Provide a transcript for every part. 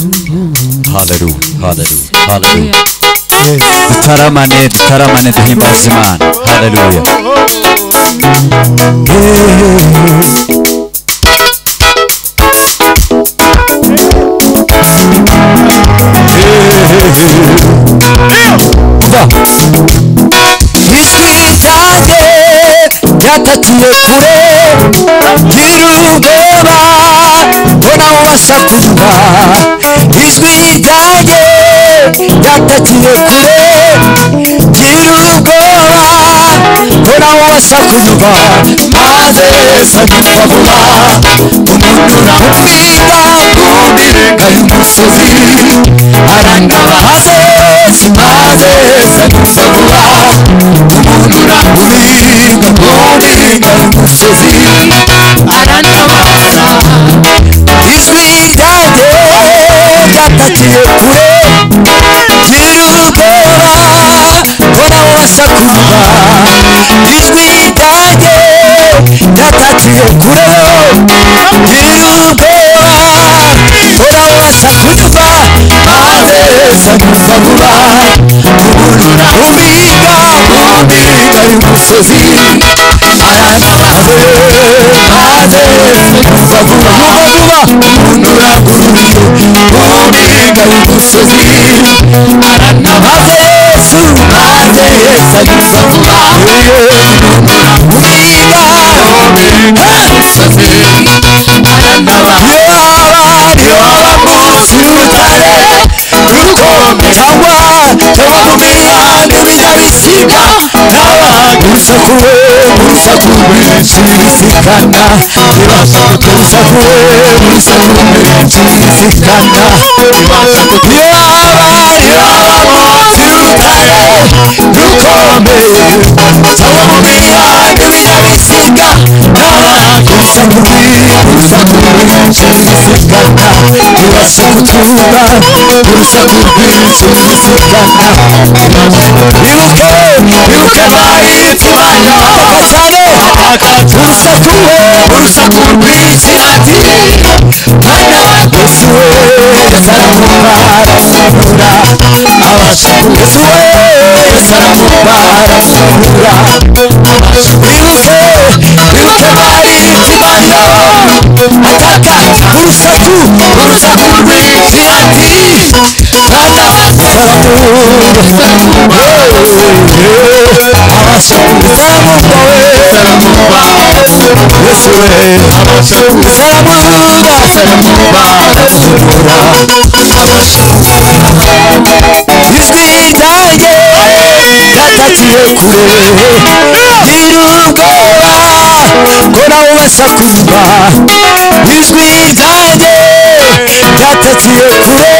Hallelujah. Taramane duhimbaziman. Hallelujah. Yatakiye kure girubwoba bona ubasha kuvuga ijwi ryanjye yatakiye kure girubwoba bona ubasha kuvuga maze sagiva vuba umuntu uramubwira kubirenga y'umusozi arangabaze maze sagiva vuba umuntu uramubwira kubirenga y'umusozi arangabaza ijwi ryanjye ryatakiye kure girubwoba bona ubasha kuvuga ijwi ryanjye ryatakiye kure girubwoba bona ubasha kuvuga maze sagiva vuba umuntu uramubwira kubirenga y'umusozi arangabaze maze sagiva vuba umuntu urangururiye kubirenga y'umusozi arangabaze Yesu maze sagiva vuba umuntu uramubwira kubirenga y'umusozi arangabaze yoba munsi y'urutare rukomeye cyangwa mu mihanda y'ibinyabiziga n'abantu urusaku rwinshi bisikana ibasha urusaku rwinshi bisikana yoba munsi y'urutare rukomeye cyangwa mu mihanda y'ibinyabiziga n'abantu urusaku rwinshi bisikana ibasha gutunga urusaku rwinshi bisikana iruke bayitibanya cyane urusaku rwinshi ati mwana Yesu we saramubara abasha Yesu we saramubara iruke bayitibanya ataka urusaku rwinshi ati mwana ijwi ryanjye ryatakiye kure girubwoba ko nawe ubasha kuvuga ijwi ryanjye ryatakiye kure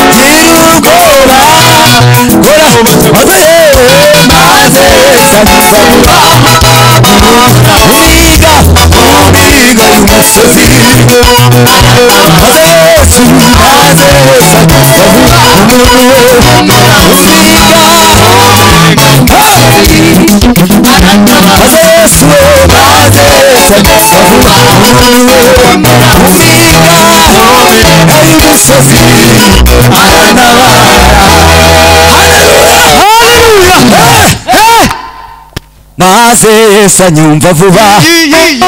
girubwoba kora maze sagiva vuba ubiga y'umusozi maze Yesu maze sagiva vuba umuntu we maze Yesu maze sagiva vuba umuntu we y'umusozi arantabara. Maze Yesu anyumva vuba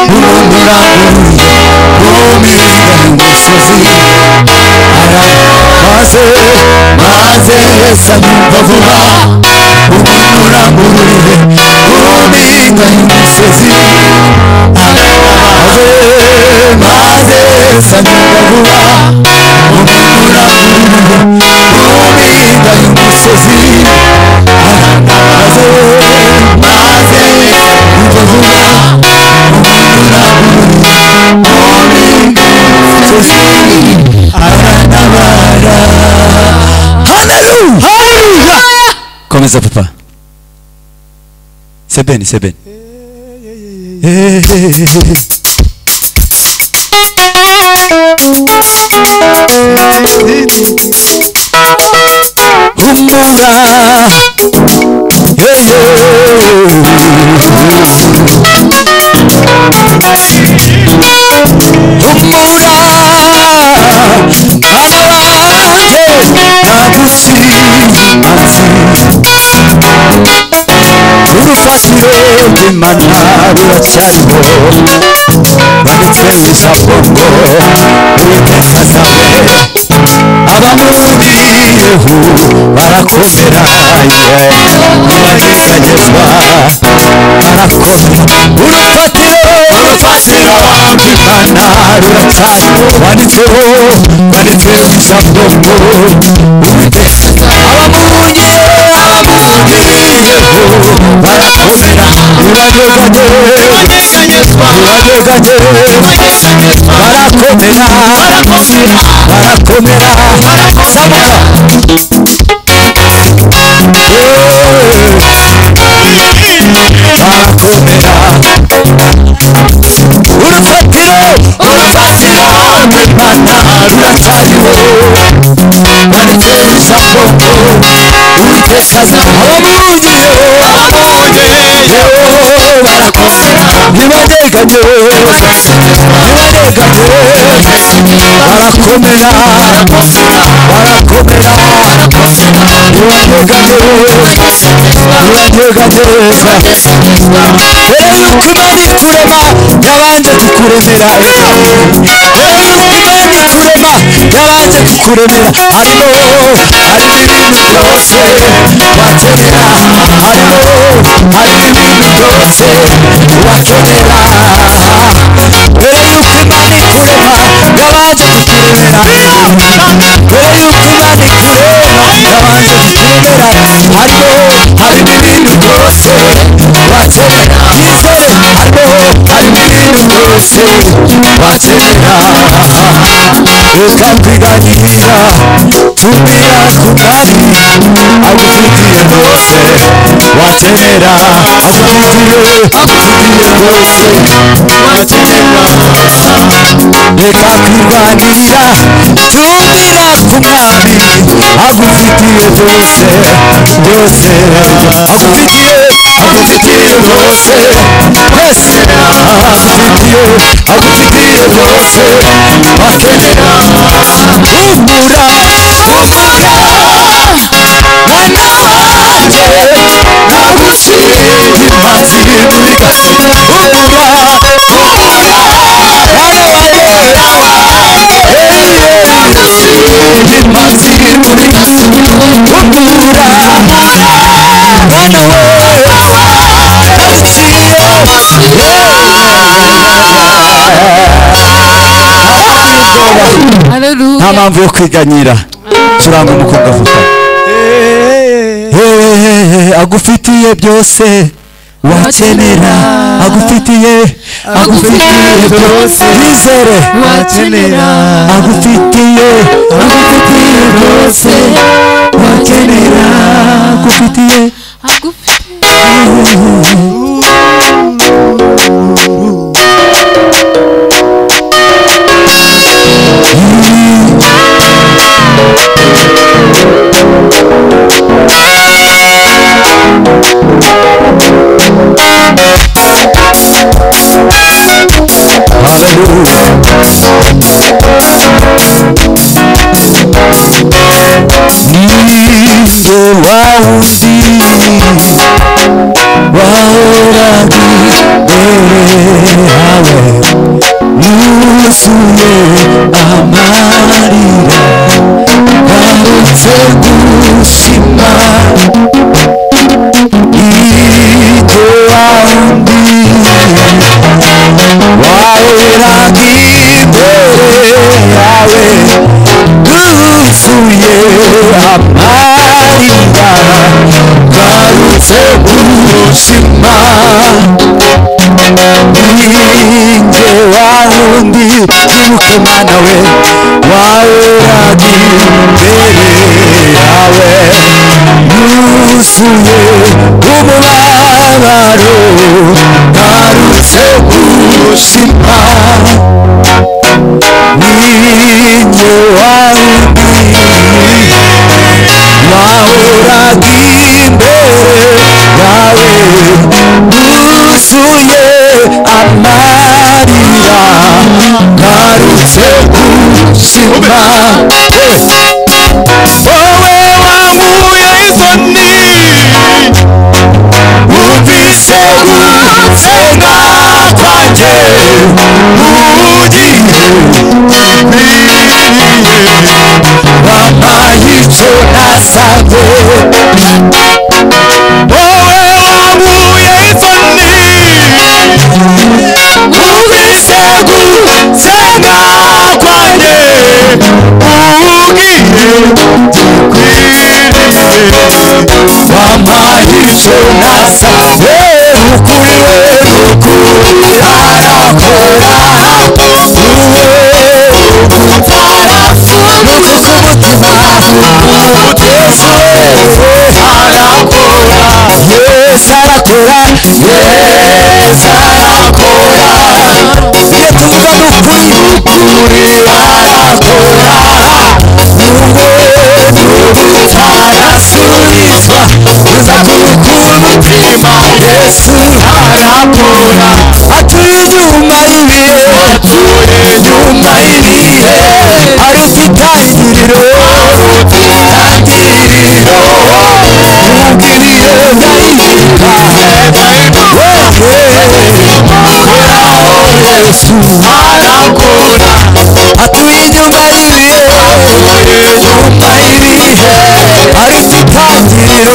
umuntu uranguruye umiga y'umusozi maze Yesu anyumva vuba umuntu uranguruye umiga y'umusozi maze Yesu anyumva vuba umuntu uranguruye umiga y'umusozi Komeza papa. C'est bien. Humura ry'Imana ruracyariho banditse ijambo ngo Uwiteka azabe abamuriyeho barakomera ntibanyeganyezwa barakomera urufatiro rw'Imana ruracyariho banditseho ijambo ngo Uwiteka abamuriyeho barakomera ntibanyeganyezwa barakomera samura barakomera urufatiro rw'Imana ruracyariho banditse ijambo ngo Uwiteka abamuriyeho barakomera ntibanyeganyezwa barakomera mbere yuko Imana ikurema yabanje kukuremera harimo ibintu byose wakenera harimo ibintu byose wakenera mbere yuko Imana ikurema yabanje kukuremera mbere yuko Imana ikurema yabanje kukuremera harimo ibintu byose wakenera yizere harimo ibintu byose wakenera reka kwiganirira tumira ku mwami agufitiye byose wakenera agufitiye byose wakenera reka kwirwanirira tumira ku mwami agufitiye byose agufitiye byose yes agufitiye byose wakenera humura mwana wanjye nagushira imanzi muri gasi humura mwana wanjye imanzi muri gasi humura mwana nta mpamvu yo kwiganyira turanga umukobwa avuga agufitiye byose wakenera agufitiye byose yizere wakenera agufitiye byose wakenera agufitiye Mana we wauragi mbere yawe yuzuye umubabaro ngarutse gushima ninjye wauragi imbere yawe yuzuye amarira ngarutse gushima wowe wankuye isoni wumvise icyo nasabye wowe wabuye isoni wumvise gusenga kwanjye ugiye wampaye icyo nasabye ukuri we ukuri arakora Yes, arakora. Iyo tuvuga n'ukuri arakora. Arasubizwa uza kumukura umutima. Yesu arakora. Atuye inyuma y'ibihe. Arufite itangiriro. Ubwiriye ndayibuka. Yesu arakora. Atuye inyuma y'ibihe. Arufite itangiriro.